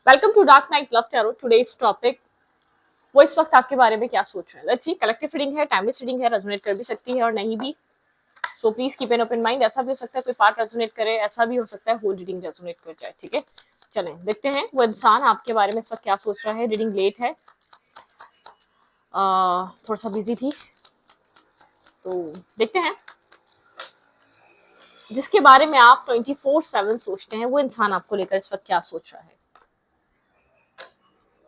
Welcome to dark night love tarot. Today's topic, वो इस वक्त आपके बारे में क्या सोच रहे हैं। लेट्स सी, कलेक्टिव रीडिंग है, टाइमलेस रीडिंग है, रेजोनेट कर भी सकती है और नहीं भी। So please keep an open mind. ऐसा भी हो सकता है कोई पार्ट रेजोनेट करे, ऐसा भी हो सकता है होल रीडिंग रेजोनेट कर जाए। ठीक है, चलें देखते हैं वो इंसान आपके बारे में इस वक्त क्या सोच रहा है। रीडिंग लेट है, थोड़ा सा बिजी थी, तो देखते हैं जिसके बारे में आप 24/7 सोचते हैं वो इंसान आपको लेकर इस वक्त क्या सोच रहा है।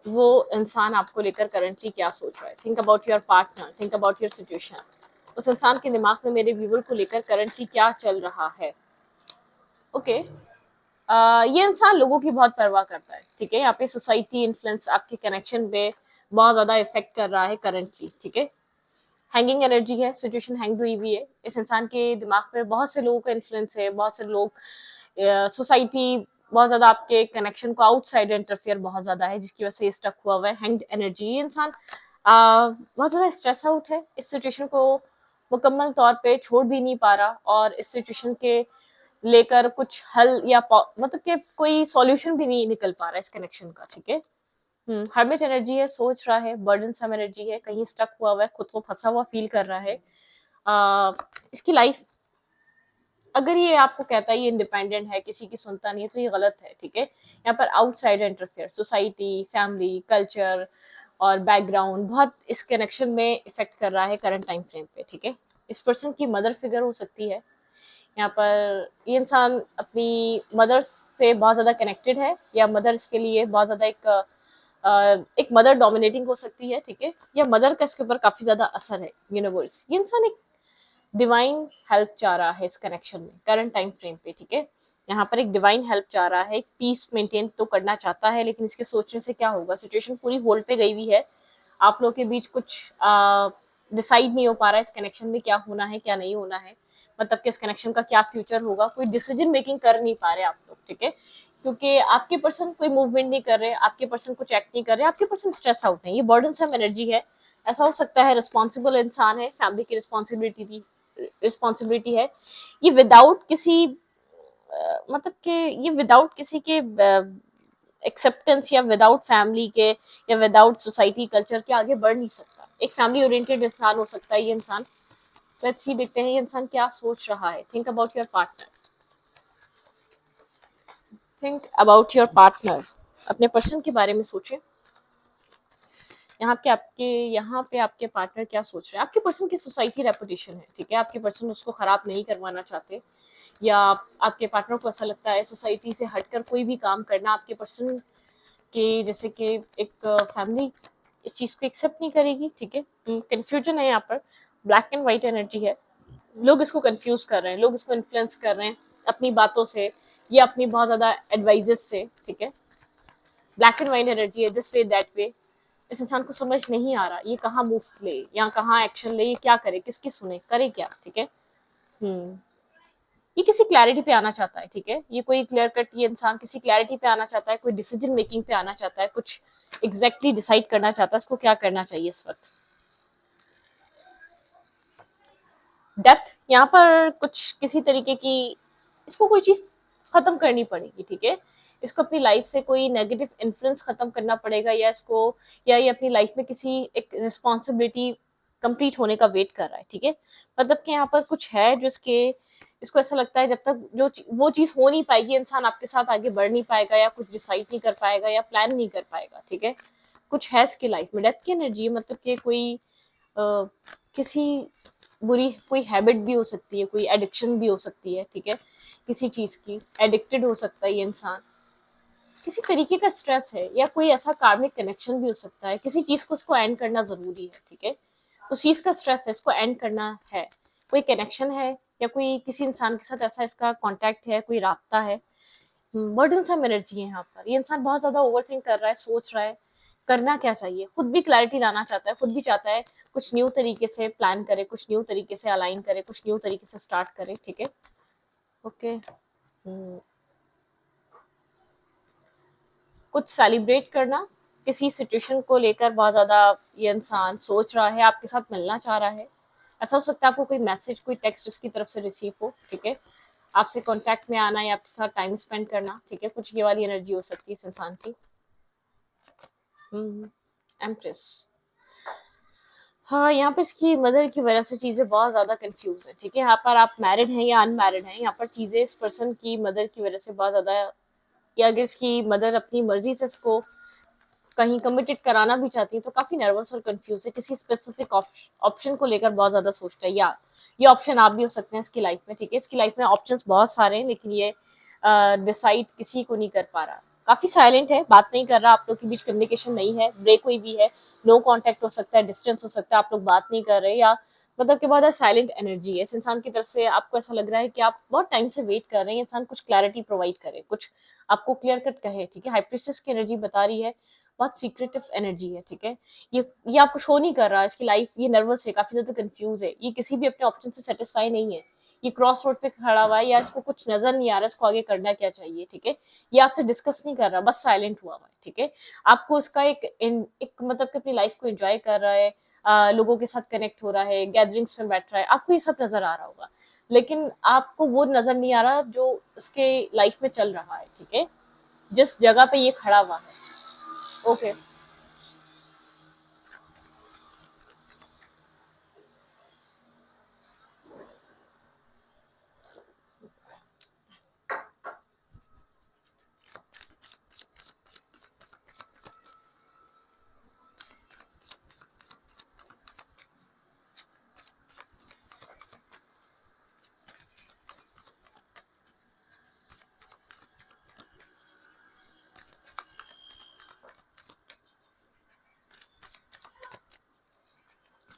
वो इंसान आपको लेकर करंटली क्या सोच रहा है। Think about your partner, think about your situation. उस इंसान के दिमाग में मेरे व्यूवर को लेकर करंटली क्या चल रहा है। ओके, ये इंसान लोगों की बहुत परवाह करता है। ठीक है, यहाँ पे सोसाइटी इन्फ्लुएंस आपके कनेक्शन पे बहुत ज्यादा इफेक्ट कर रहा है करंटली। ठीक है, हैंगिंग एनर्जी है, सिचुएशन हैंग हुई हुई है। इस इंसान के दिमाग पे बहुत से लोगों का इन्फ्लुएंस है, बहुत से लोग, सोसाइटी बहुत ज्यादा आपके कनेक्शन को आउटसाइड इंटरफेयर बहुत ज्यादा है, जिसकी वजह से ये स्टक हुआ हुआ है। हैंग्ड एनर्जी, ये इंसान बहुत ज्यादा स्ट्रेस आउट है, इस सिचुएशन को मुकम्मल तौर पे छोड़ भी नहीं पा रहा और इस सिचुएशन के लेकर कुछ हल या मतलब कि कोई सॉल्यूशन भी नहीं निकल पा रहा है इस कनेक्शन का। ठीक है, हर्मिट एनर्जी है, सोच रहा है, बर्डनसम एनर्जी है, कहीं स्टक हुआ हुआ है, खुद को फंसा हुआ फील कर रहा है। इसकी लाइफ, अगर ये आपको कहता है ये इंडिपेंडेंट है, किसी की सुनता नहीं है, तो ये गलत है। ठीक है, यहाँ पर outside interfere, society, family, culture और बैकग्राउंड बहुत इस कनेक्शन में इफेक्ट कर रहा है करंट टाइम फ्रेम पे। ठीक है, इस पर्सन की मदर फिगर हो सकती है। यहाँ पर ये इंसान अपनी मदर से बहुत ज्यादा कनेक्टेड है, या मदर इसके लिए बहुत ज्यादा एक मदर डोमिनेटिंग हो सकती है। ठीक है, या मदर का इसके ऊपर काफी ज्यादा असर है, यूनिवर्स। ये इंसान एक डिवाइन हेल्प चाह रहा है इस कनेक्शन में करंट टाइम फ्रेम पे। ठीक है, यहाँ पर एक डिवाइन हेल्प चाह रहा है, एक पीस मेंटेन तो करना चाहता है, लेकिन इसके सोचने से क्या होगा, सिचुएशन पूरी होल्ड पे गई हुई है। आप लोग के बीच कुछ डिसाइड नहीं हो पा रहा है इस कनेक्शन में क्या होना है क्या नहीं होना है, मतलब कि इस कनेक्शन का क्या फ्यूचर होगा। कोई डिसीजन मेकिंग कर नहीं पा रहे आप लोग। ठीक है, क्योंकि आपके पर्सन कोई मूवमेंट नहीं कर रहे, आपके पर्सन कुछ एक्ट नहीं कर रहे, आपके पर्सन स्ट्रेस आउट है, ये बर्डनसम एनर्जी है। ऐसा हो सकता है रिस्पॉन्सिबल इंसान है, फैमिली की रिस्पॉन्सिबिलिटी है, ये विदाउट किसी मतलब कि ये विदाउट किसी के एक्सेप्टेंस या विदाउट फैमिली के या विदाउट सोसाइटी कल्चर के आगे बढ़ नहीं सकता। एक फैमिली ओरिएंटेड इंसान हो सकता है ये इंसान। लेट्स सी, देखते हैं ये इंसान क्या सोच रहा है। Think about your partner, think about your partner. अपने पर्सन के बारे में सोचें। यहाँ पे आपके पार्टनर क्या सोच रहे हैं। आपके पर्सन की सोसाइटी रेपुटेशन है। ठीक है, आपके पर्सन उसको खराब नहीं करवाना चाहते, या आपके पार्टनर को ऐसा लगता है सोसाइटी से हटकर कोई भी काम करना आपके पर्सन के, जैसे कि एक फैमिली इस चीज को एक्सेप्ट नहीं करेगी। ठीक है, कंफ्यूजन है यहाँ पर, ब्लैक एंड व्हाइट एनर्जी है। लोग इसको कंफ्यूज कर रहे हैं, लोग इसको इन्फ्लुएंस कर रहे हैं अपनी बातों से या अपनी बहुत ज्यादा एडवाइजेस से। ठीक है, ब्लैक एंड व्हाइट एनर्जी है, दिस वे दैट वे। इस इंसान को समझ नहीं आ रहा ये कहाँ मूव ले या कहाँ एक्शन ले, ये क्या करे, किसकी सुने, करे क्या। ठीक है, ये किसी क्लैरिटी पे आना चाहता है। ठीक है, ये कोई क्लियर कट, ये इंसान किसी क्लैरिटी पे आना चाहता है, कोई डिसीजन मेकिंग पे आना चाहता है, कुछ एग्जैक्टली डिसाइड करना चाहता है इसको क्या करना चाहिए इस वक्त। डेप्थ, यहाँ पर कुछ किसी तरीके की इसको कोई चीज खत्म करनी पड़ेगी। ठीक है, इसको अपनी लाइफ से कोई नेगेटिव इन्फ्लुएंस खत्म करना पड़ेगा, या इसको, या ये अपनी लाइफ में किसी एक रिस्पॉन्सिबिलिटी कंप्लीट होने का वेट कर रहा है। ठीक है, मतलब कि यहाँ पर कुछ है जो इसको ऐसा लगता है जब तक वो चीज हो नहीं पाएगी, इंसान आपके साथ आगे बढ़ नहीं पाएगा, या कुछ डिसाइड नहीं कर पाएगा, या प्लान नहीं कर पाएगा। ठीक है, कुछ है इसकी लाइफ में। डेथ की एनर्जी, मतलब कि कोई किसी बुरी कोई हैबिट भी हो सकती है, कोई एडिक्शन भी हो सकती है। ठीक है, किसी चीज की एडिक्टेड हो सकता है ये इंसान, किसी तरीके का स्ट्रेस है, या कोई ऐसा कार्मिक कनेक्शन भी हो सकता है, किसी चीज को उसको एंड करना जरूरी है। ठीक है, उस चीज का स्ट्रेस है, इसको एंड करना है, कोई कनेक्शन है, या कोई किसी इंसान के साथ ऐसा इसका कांटेक्ट है, कोई रास्ता है। बर्डनसम एनर्जी है यहाँ पर, ये इंसान बहुत ज्यादा ओवरथिंक कर रहा है, सोच रहा है करना क्या चाहिए, खुद भी क्लैरिटी लाना चाहता है, खुद भी चाहता है कुछ न्यू तरीके से प्लान करे, कुछ न्यू तरीके से अलाइन करे, कुछ न्यू तरीके से स्टार्ट करे। ठीक है, ओके, कुछ सेलिब्रेट करना, किसी सिचुएशन को लेकर बहुत ज्यादा ये इंसान सोच रहा है, आपके साथ मिलना चाह रहा है। ऐसा हो सकता है आपको कोई मैसेज, कोई टेक्स्ट उसकी तरफ से रिसीव हो। ठीक है, आपसे कांटेक्ट में आना या आपके साथ टाइम स्पेंड करना। ठीक है, कुछ ये वाली एनर्जी हो सकती है इस इंसान की। एम्प्रेस। हाँ, यहाँ पे इसकी मदर की वजह से चीजें बहुत ज्यादा कंफ्यूज है, ठीक है। यहाँ पर आप मैरिड हैं या अनमैरिड हैं, यहाँ पर चीजें इस पर्सन की मदर की वजह से बहुत ज्यादा, या अगर इसकी मदर अपनी मर्जी से इसको कहीं कमिटेड कराना भी चाहती है तो काफी नर्वस और कंफ्यूज है, किसी स्पेसिफिक ऑप्शन को लेकर बहुत ज्यादा सोचता है। या ये ऑप्शन आप भी हो सकते हैं इसकी लाइफ में, ठीक है। इसकी लाइफ में ऑप्शंस बहुत सारे हैं, लेकिन ये डिसाइड किसी को नहीं कर पा रहा। काफी साइलेंट है, बात नहीं कर रहा, आप लोग के बीच कम्युनिकेशन नहीं है, ब्रेक हुई भी है, नो कांटेक्ट हो सकता है, डिस्टेंस हो सकता है, आप लोग बात नहीं कर रहे, या मतलब कि बहुत साइलेंट एनर्जी है इस इंसान की तरफ से। आपको ऐसा लग रहा है कि आप बहुत टाइम से वेट कर रहे हैं इंसान कुछ क्लैरिटी प्रोवाइड करे, कुछ आपको क्लियर कट कहे, ठीक है। हाई प्रीस्टेस की एनर्जी बता रही है बहुत सीक्रेटिव एनर्जी है, ठीक है। ये आपको शो नहीं कर रहा इसकी लाइफ, ये नर्वस है, काफी ज्यादा कंफ्यूज है, ये किसी भी अपने ऑप्शन से सेटिस्फाई नहीं है, ये क्रॉस रोड पे खड़ा हुआ है, या इसको कुछ नजर नहीं आ रहा इसको आगे करना क्या चाहिए, ठीक है। ये आपसे डिस्कस नहीं कर रहा, बस साइलेंट हुआ हुआ है, ठीक है। आपको इसका एक मतलब कि अपनी लाइफ को एंजॉय कर रहा है, लोगों के साथ कनेक्ट हो रहा है, गैदरिंग्स में बैठ रहा है, आपको ये सब नजर आ रहा होगा, लेकिन आपको वो नजर नहीं आ रहा जो उसके लाइफ में चल रहा है, ठीक है, जिस जगह पे ये खड़ा हुआ है। ओके।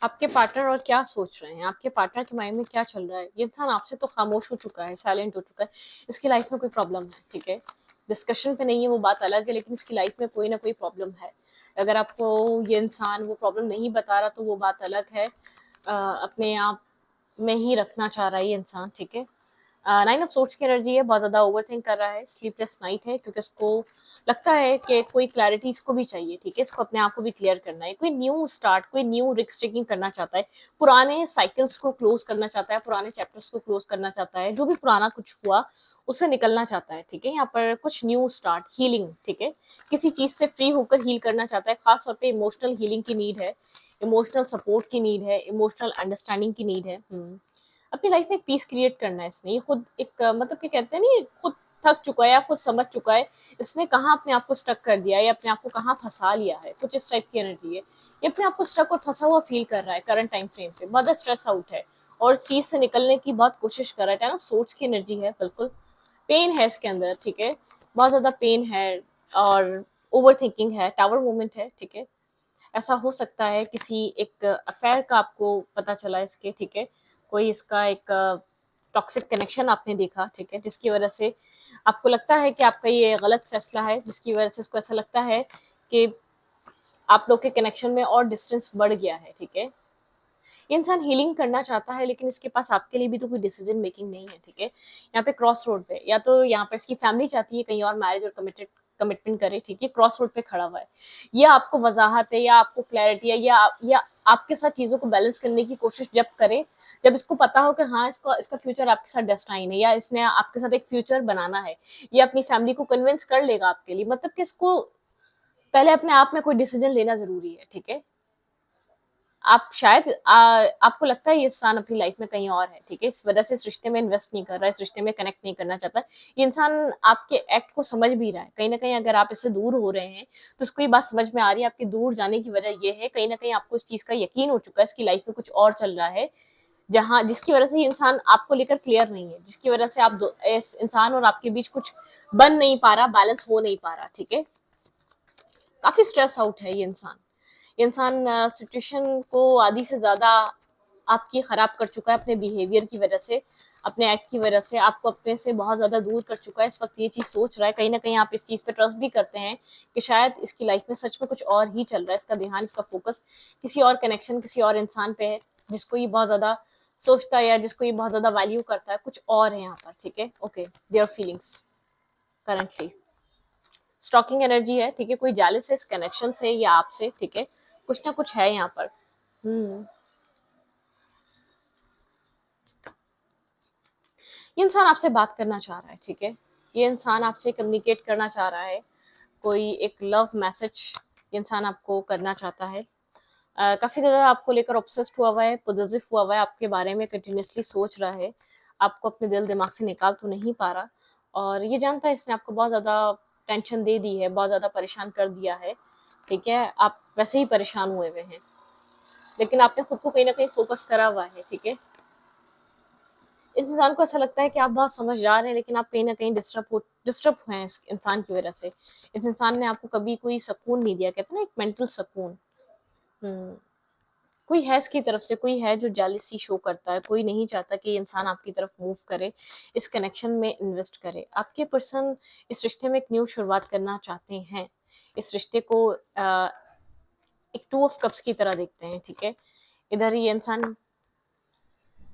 आपके पार्टनर और क्या सोच रहे हैं, आपके पार्टनर के माइंड में क्या चल रहा है। ये इंसान आपसे तो खामोश हो चुका है, साइलेंट हो चुका है, इसकी लाइफ में कोई प्रॉब्लम है, ठीक है। डिस्कशन पे नहीं है, वो बात अलग है, लेकिन इसकी लाइफ में कोई ना कोई प्रॉब्लम है। अगर आपको ये इंसान वो प्रॉब्लम नहीं बता रहा तो वो बात अलग है। अपने आप में ही रखना चाह रहा है ये इंसान, ठीक है। 9 ऑफ सोर्ट्स की एनर्जी है, बहुत ज्यादा ओवर थिंक कर रहा है, स्लीपलेस नाइट है, क्योंकि इसको लगता है कि कोई क्लैरिटी इसको भी चाहिए, ठीक है। इसको अपने आप को भी क्लियर करना है, कोई न्यू स्टार्ट, कोई न्यू रिस्क टेकिंग करना चाहता है, पुराने साइकिल्स को क्लोज करना चाहता है, पुराने चैप्टर्स को क्लोज करना चाहता है, जो भी पुराना कुछ हुआ उससे निकलना चाहता है, ठीक है। यहाँ पर कुछ न्यू स्टार्ट, हीलिंग, ठीक है, किसी चीज से फ्री होकर हील करना चाहता है, खासतौर पे इमोशनल हीलिंग की नीड है, इमोशनल सपोर्ट की नीड है, इमोशनल अंडरस्टैंडिंग की नीड है। अपनी लाइफ में एक पीस क्रिएट करना है इसने, ये खुद एक मतलब कि कहते हैं नहीं, खुद थक चुका है या खुद समझ चुका है इसने कहाँ अपने आप को स्टक कर दिया है, या अपने आप को कहाँ फंसा लिया है, कुछ इस टाइप की एनर्जी है। ये अपने आप को स्टक और फंसा हुआ फील कर रहा है करंट टाइम फ्रेम पे, बहुत स्ट्रेस आउट है और इस चीज से निकलने की बहुत कोशिश कर रहा है ना। सोच की एनर्जी है, बिल्कुल पेन है इसके अंदर, ठीक है, बहुत ज्यादा पेन है, और ओवर थिंकिंग है, टावर मूवमेंट है, ठीक है। ऐसा हो सकता है किसी एक अफेयर का आपको पता चला इसके, ठीक है, कोई इसका एक टॉक्सिक कनेक्शन आपने देखा, ठीक है, जिसकी वजह से आपको लगता है कि आपका ये गलत फैसला है, जिसकी वजह से इसको ऐसा लगता है कि आप लोग के कनेक्शन में और डिस्टेंस बढ़ गया है, ठीक है। ये इंसान हीलिंग करना चाहता है, लेकिन इसके पास आपके लिए भी तो कोई डिसीजन मेकिंग नहीं है, ठीक है। यहाँ पे क्रॉस रोड पे, या तो यहाँ पे इसकी फैमिली चाहती है कहीं और मैरिज और कमिटमेंट करे, ठीक है, क्रॉस रोड पे खड़ा हुआ है। या आपको वजाहत है, या आपको क्लैरिटी है, या आपके साथ चीजों को बैलेंस करने की कोशिश जब करे, जब इसको पता हो कि हाँ इसको इसका फ्यूचर आपके साथ डेस्टाइन है, या इसने आपके साथ एक फ्यूचर बनाना है, ये अपनी फैमिली को कन्विंस कर लेगा आपके लिए, मतलब कि इसको पहले अपने आप में कोई डिसीजन लेना जरूरी है, ठीक है। आप शायद आपको लगता है ये इंसान अपनी लाइफ में कहीं और है, ठीक है, इस वजह से इस रिश्ते में इन्वेस्ट नहीं कर रहा है, इस रिश्ते में कनेक्ट नहीं करना चाहता। ये इंसान आपके एक्ट को समझ भी रहा है, कहीं ना कहीं अगर आप इससे दूर हो रहे हैं तो उसको ये बात समझ में आ रही है, आपके दूर जाने की वजह ये है, कहीं ना कहीं आपको इस चीज का यकीन हो चुका है इसकी लाइफ में कुछ और चल रहा है, जहां जिसकी वजह से ये इंसान आपको लेकर क्लियर नहीं है, जिसकी वजह से आप इस इंसान और आपके बीच कुछ बन नहीं पा रहा, बैलेंस हो नहीं पा रहा, ठीक है। काफी स्ट्रेस आउट है ये इंसान। इंसान सिचुएशन को आधी से ज्यादा आपकी खराब कर चुका है अपने बिहेवियर की वजह से, अपने एक्ट की वजह से आपको अपने से बहुत ज्यादा दूर कर चुका है। इस वक्त ये चीज सोच रहा है, कहीं ना कहीं आप इस चीज पे ट्रस्ट भी करते हैं कि शायद इसकी लाइफ में सच में कुछ और ही चल रहा है, इसका ध्यान, इसका फोकस किसी और कनेक्शन, किसी और इंसान पे है, जिसको ये बहुत ज्यादा सोचता है या जिसको ये बहुत ज्यादा वैल्यू करता है, कुछ और है यहाँ पर, ठीक है। Okay, their feelings currently stocking energy है, ठीक है, कोई जेलस है इस कनेक्शन से या आपसे, ठीक है, कुछ ना कुछ है यहाँ पर। ये इंसान आपसे बात करना चाह रहा है, ठीक है, ये इंसान आपसे कम्युनिकेट करना चाह रहा है, कोई एक लव मैसेज ये इंसान आपको करना चाहता है। काफी ज्यादा आपको लेकर ऑब्सेस्ड हुआ हुआ है, पॉजिटिव हुआ हुआ है, आपके बारे में कंटिन्यूसली सोच रहा है, आपको अपने दिल दिमाग से निकाल तो नहीं पा रहा, और ये जानता है इसने आपको बहुत ज्यादा टेंशन दे दी है, बहुत ज्यादा परेशान कर दिया है, ठीक है। आप वैसे ही परेशान हुए हुए हैं, लेकिन आपने खुद को कहीं ना कहीं फोकस करा हुआ है, ठीक है। इस इंसान को ऐसा लगता है कि आप बहुत समझदार हैं, लेकिन आप कहीं ना कहीं डिस्टर्ब हुए हैं इस इंसान की वजह से। इस इंसान ने आपको कभी कोई सुकून नहीं दिया, कहते हैं ना एक मेंटल सुकून। हम्म कोई है इसकी तरफ से, कोई है जो जेलसी शो करता है, कोई नहीं चाहता कि ये इंसान आपकी तरफ मूव करे, इस कनेक्शन में इन्वेस्ट करे। आपके पर्सन इस रिश्ते में एक न्यू शुरुआत करना चाहते हैं, इस रिश्ते को एक टू ऑफ कप्स की तरह देखते हैं, ठीक है। इधर ये इंसान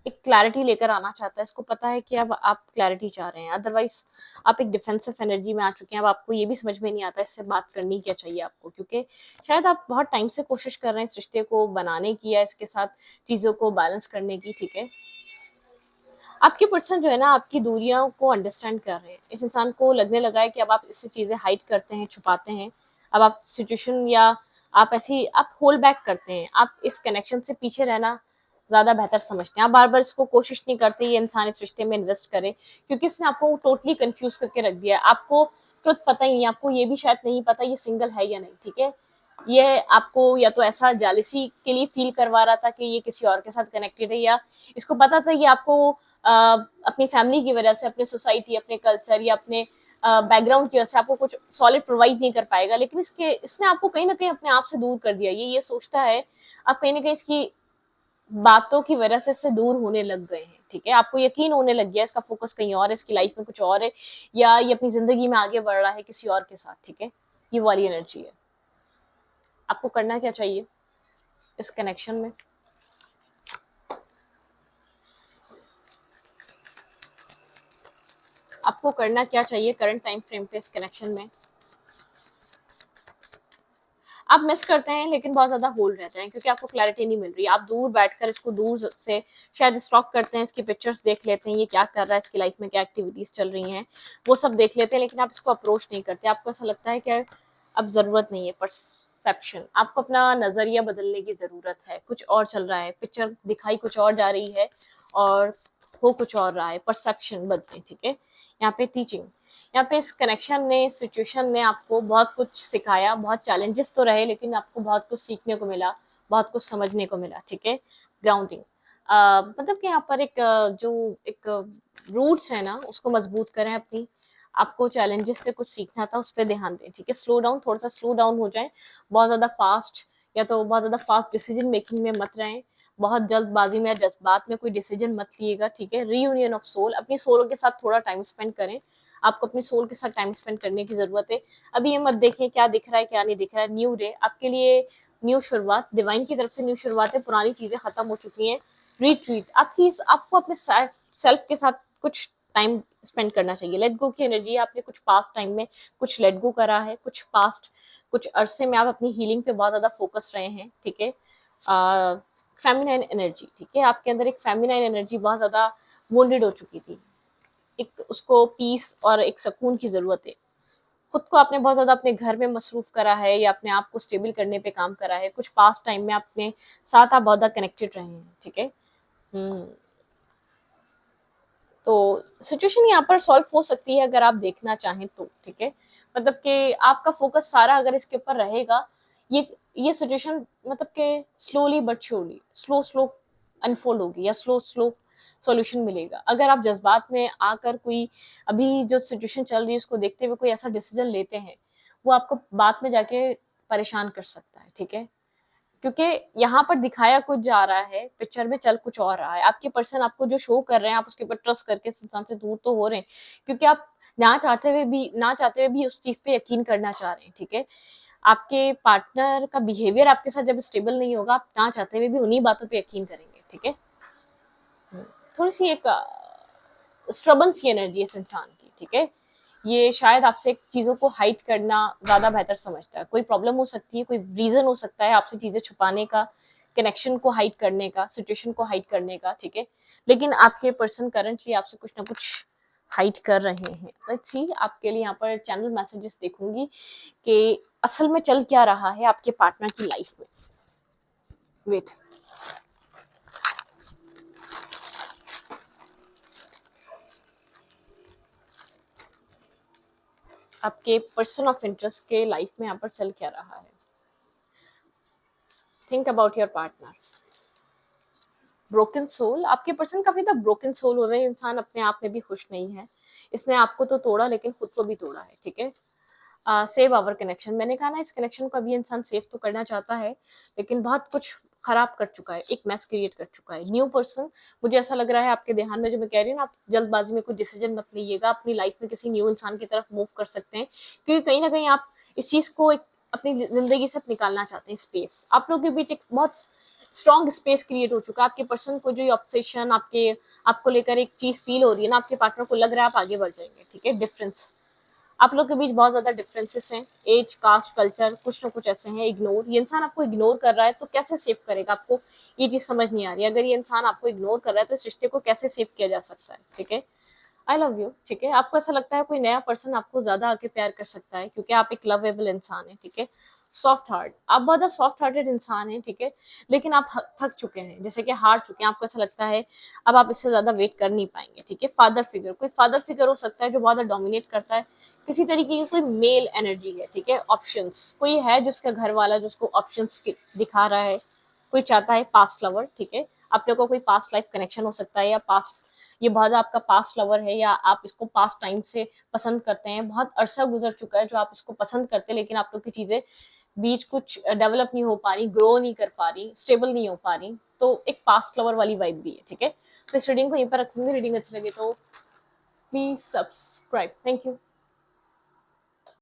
एक क्लैरिटी लेकर आना चाहता है, इसको पता है कि अब आप क्लैरिटी चाह रहे हैं, अदरवाइज आप एक डिफेंसिव एनर्जी में आ चुके हैं। अब आपको ये भी समझ में नहीं आता इससे बात करनी क्या चाहिए आपको, क्योंकि शायद आप बहुत टाइम से कोशिश कर रहे हैं इस रिश्ते को बनाने की या इसके साथ चीजों को बैलेंस करने की, ठीक है। आपके पर्सन जो है ना आपकी दूरियों को अंडरस्टैंड कर रहे हैं। इस इंसान को लगने लगा है कि अब आप इससे चीजें हाइड करते हैं, छुपाते हैं, अब आप सिचुएशन या आप ऐसी आप होल्ड बैक करते हैं, आप इस कनेक्शन से पीछे रहना ज्यादा बेहतर समझते हैं। आप बार बार इसको कोशिश नहीं करते ये इंसान इस रिश्ते में इन्वेस्ट करे, क्योंकि इसने आपको टोटली कंफ्यूज करके रख दिया है। आपको ट्रुथ पता ही नहीं, आपको ये भी शायद नहीं पता ये सिंगल है या नहीं, ठीक है। ये आपको या तो ऐसा जालिसी के लिए फील करवा रहा था कि ये किसी और के साथ कनेक्टेड है, या इसको पता था ये आपको अपनी फैमिली की वजह से, अपने सोसाइटी, अपने कल्चर या अपने बैकग्राउंड की वजह से आपको कुछ सॉलिड प्रोवाइड नहीं कर पाएगा, लेकिन इसने आपको कहीं ना कहीं अपने आप से दूर कर दिया। ये सोचता है आप कहीं ना कहीं इसकी बातों की वजह से इससे दूर होने लग गए हैं, ठीक है। आपको यकीन होने लग गया इसका फोकस कहीं और है, इसकी लाइफ में कुछ और है, या ये अपनी जिंदगी में आगे बढ़ रहा है किसी और के साथ, ठीक है। ये वाली एनर्जी है। आपको करना क्या चाहिए इस कनेक्शन में? आपको करना क्या चाहिए करंट टाइम फ्रेम पे इस कनेक्शन में? आप मिस करते हैं लेकिन बहुत ज्यादा होल्ड रहते हैं, क्योंकि आपको क्लैरिटी नहीं मिल रही। आप दूर बैठकर इसको दूर से शायद स्टॉक करते हैं, इसकी पिक्चर्स देख लेते हैं, ये क्या कर रहा है, इसकी लाइफ में क्या एक्टिविटीज चल रही हैं, वो सब देख लेते हैं, लेकिन आप इसको अप्रोच नहीं करते। आपको ऐसा लगता है कि अब जरूरत नहीं है। परसेप्शन, आपको अपना नजरिया बदलने की जरूरत है। कुछ और चल रहा है, पिक्चर दिखाई कुछ और जा रही है और हो कुछ और रहा है। परसेप्शन बदले, ठीक है। यहाँ पे टीचिंग, यहाँ पे इस कनेक्शन ने, इस सिचुएशन ने आपको बहुत कुछ सिखाया, बहुत चैलेंजेस तो रहे, लेकिन आपको बहुत कुछ सीखने को मिला, बहुत कुछ समझने को मिला, ठीक है। ग्राउंडिंग, मतलब कि यहाँ पर एक जो एक रूट्स है ना उसको मजबूत करें अपनी। आपको चैलेंजेस से कुछ सीखना था, उस पर ध्यान दें, ठीक है। स्लो डाउन, थोड़ा सा स्लो डाउन हो जाए, बहुत ज्यादा फास्ट या तो बहुत ज्यादा फास्ट डिसीजन मेकिंग में मत रहें, बहुत जल्दबाजी में या जज्बात में कोई डिसीजन मत लिएगा, ठीक है। रीयूनियन ऑफ सोल, अपनी सोल के साथ थोड़ा टाइम स्पेंड करें। आपको अपनी सोल के साथ टाइम स्पेंड करने की जरूरत है। अभी ये मत देखिए क्या दिख रहा है क्या नहीं दिख रहा है। न्यू डे आपके लिए, न्यू शुरुआत, डिवाइन की तरफ से न्यू शुरुआत है। पुरानी चीजें खत्म हो चुकी हैं। रिट्रीट, आपको अपने सेल्फ के साथ कुछ टाइम स्पेंड करना चाहिए। लेट गो की एनर्जी, आपने कुछ पास्ट टाइम में कुछ लेट गो करा है, कुछ अरसे में आप अपनी हीलिंग पे बहुत ज्यादा फोकस रहे हैं, ठीक है। फेमिनाइन एनर्जी, ठीक है। आपके अंदर एक फेमिनाइन एनर्जी बहुत ज्यादा वोंडेड हो चुकी थी, एक उसको पीस और एक सुकून की जरूरत है। खुद को आपने बहुत ज्यादा अपने घर में मसरूफ करा है या अपने आप को स्टेबल करने पे काम करा है। कुछ पास्ट टाइम में अपने साथ आप बहुत ज्यादा कनेक्टेड रहे हैं, ठीक है। तो सिचुएशन यहाँ पर सॉल्व हो सकती है अगर आप देखना चाहें तो, ठीक है। मतलब कि आपका फोकस सारा अगर इसके ऊपर रहेगा, ये सिचुएशन मतलब कि slowly but surely, slow slow unfold होगी या स्लो स्लो सॉल्यूशन मिलेगा। अगर आप जज्बात में आकर कोई अभी जो सिचुएशन चल रही है उसको देखते हुए कोई ऐसा डिसीजन लेते हैं, वो आपको बाद में जाके परेशान कर सकता है, ठीक है। क्योंकि यहाँ पर दिखाया कुछ जा रहा है, पिक्चर में चल कुछ और रहा है। आपके पर्सन आपको जो शो कर रहे हैं, आप उसके ऊपर ट्रस्ट करके इस इंसान से दूर तो हो रहे हैं, क्योंकि आप ना चाहते हुए भी उस चीज पे यकीन करना चाह रहे हैं, ठीक है। आपके पार्टनर का बिहेवियर आपके साथ जब स्टेबल नहीं होगा, आप ना चाहते हुए भी उन्हीं बातों पे यकीन करेंगे, ठीक है। थोड़ी सी एक स्ट्रबन सी एनर्जी इस इंसान की, ठीक है। ये शायद आपसे चीजों को हाइड करना ज्यादा बेहतर समझता है। कोई प्रॉब्लम हो सकती है, कोई रीजन हो सकता है आपसे चीजें छुपाने का, कनेक्शन को हाइड करने का, सिचुएशन को हाइड करने का, ठीक है। लेकिन आपके पर्सन करंटली आपसे कुछ ना कुछ हाइड कर रहे हैं। लेट्स सी, आपके लिए यहाँ पर चैनल मैसेजेस देखूंगी कि असल में चल क्या रहा है आपके पार्टनर की लाइफ में। वेट, आपके पर्सन ऑफ इंटरेस्ट के लाइफ में यहाँ पर चल क्या रहा है। Think about your partner. Broken soul, आपके पर्सन काफी ज्यादा ब्रोकन सोल हो रहे हैं। इंसान अपने आप में भी खुश नहीं है, इसने आपको तो तोड़ा लेकिन खुद को भी तोड़ा है। ठीक है, सेव आवर कनेक्शन, मैंने कहा ना इस कनेक्शन को अभी इंसान सेव तो करना चाहता है लेकिन बहुत कुछ खराब कर चुका है, एक मैस क्रिएट कर चुका है। न्यू पर्सन, मुझे ऐसा लग रहा है आपके ध्यान में, जो मैं कह रही हूँ ना, आप जल्दबाजी में कोई डिसीजन मत लीजिएगा, अपनी लाइफ में किसी न्यू इंसान की तरफ मूव कर सकते हैं, क्योंकि कहीं ना कहीं आप इस चीज को एक अपनी जिंदगी से निकालना चाहते हैं। स्पेस, आप लोगों के बीच एक बहुत स्ट्रॉन्ग स्पेस क्रिएट हो चुका है। आपके पर्सन को जो ये ऑब्सेशन आपको लेकर एक चीज फील हो रही है ना, आपके पार्टनर को लग रहा है आप आगे बढ़ जाएंगे। ठीक है, डिफरेंस, आप लोग के बीच बहुत ज्यादा डिफरेंसेस हैं, एज, कास्ट, कल्चर, कुछ ना कुछ ऐसे हैं। इग्नोर, ये इंसान आपको इग्नोर कर रहा है तो कैसे सेव करेगा, आपको ये चीज समझ नहीं आ रही है। अगर ये इंसान आपको इग्नोर कर रहा है तो इस रिश्ते को कैसे सेव किया जा सकता है। ठीक है, आई लव यू। ठीक है, आपको ऐसा लगता है कोई नया पर्सन आपको ज्यादा आके प्यार कर सकता है क्योंकि आप एक लवेबल इंसान है। ठीक है, सॉफ्ट हार्ट, आप बहुत सॉफ्ट हार्टेड इंसान है। ठीक है, लेकिन आप थक चुके हैं, जैसे कि हार चुके हैं, आपको ऐसा लगता है अब आप इससे ज्यादा वेट कर नहीं पाएंगे। ठीक है, फादर फिगर, कोई फादर फिगर हो सकता है जो बहुत डोमिनेट करता है, किसी तरीके की कोई मेल एनर्जी है। ठीक है, ऑप्शंस, कोई है जिसका घर वाला जिसको ऑप्शंस दिखा रहा है, कोई चाहता है पास्ट लवर। ठीक है, आप लोगों को कोई पास्ट लाइफ कनेक्शन हो सकता है, या पास्ट, ये बहुत आपका पास्ट लवर है, या आप इसको पास्ट टाइम से पसंद करते हैं, बहुत अरसा गुजर चुका है जो आप इसको पसंद करते हैं, लेकिन आप लोग की चीजें बीच कुछ डेवलप नहीं हो पा रही, ग्रो नहीं कर पा रही, स्टेबल नहीं हो पा रही, तो एक पास्ट लवर वाली वाइब भी है। ठीक है, तो इस रीडिंग को यहीं पर रखूंगी। रीडिंग अच्छी लगे तो प्लीज सब्सक्राइब। Thank you.